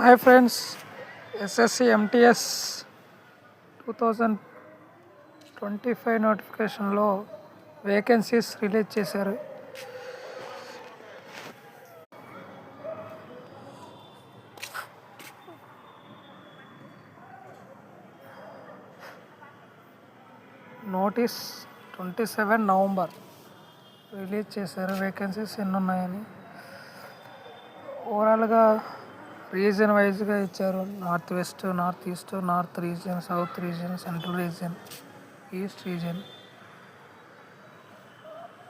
Hi friends, SSC MTS 2025 నోటిఫికేషన్లో vacancies release చేశారు. Notice 27 November release చేశారు వేకెన్సీస్ ఎన్ని ఉన్నాయని. ఓవరాల్గా రీజన్ వైజ్గా ఇచ్చారు. North west, north east, north region, south region, central region, east region,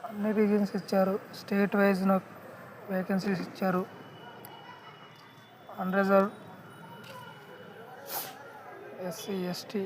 అన్ని రీజియన్స్ ఇచ్చారు. స్టేట్ వైజ్ వేకెన్సీస్ ఇచ్చారు. అన్రిజర్వ్, ఎస్సీ, ఎస్టీ,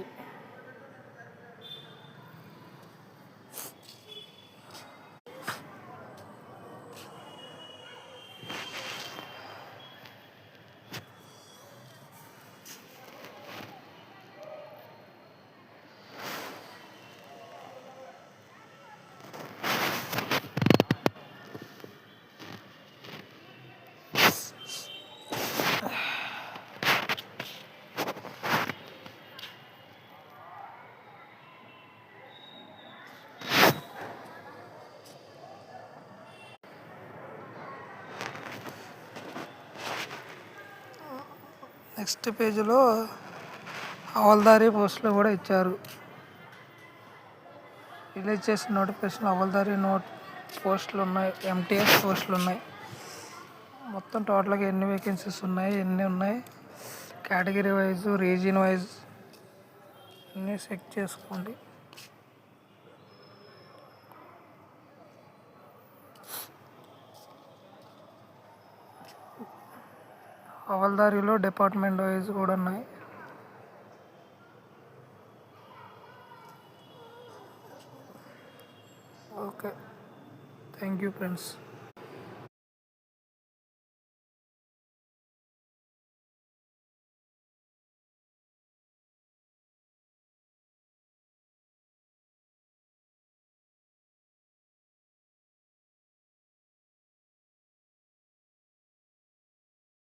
నెక్స్ట్ పేజీలో హవల్దారీ పోస్టులు కూడా ఇచ్చారు. రిలీజ్ చేసిన నోటిఫికేషన్ హవల్దారీ పోస్టులు ఉన్నాయి, ఎంటీఎస్ పోస్టులు ఉన్నాయి. మొత్తం టోటల్గా ఎన్ని వేకెన్సీస్ ఉన్నాయి, ఎన్ని ఉన్నాయి, కేటగిరీ వైజ్, రీజియన్ వైజ్ అన్నీ చెక్ చేసుకోండి. హవల్దారీలో డిపార్ట్మెంట్ వైజ్ కూడా ఉన్నాయి. Okay, thank you friends.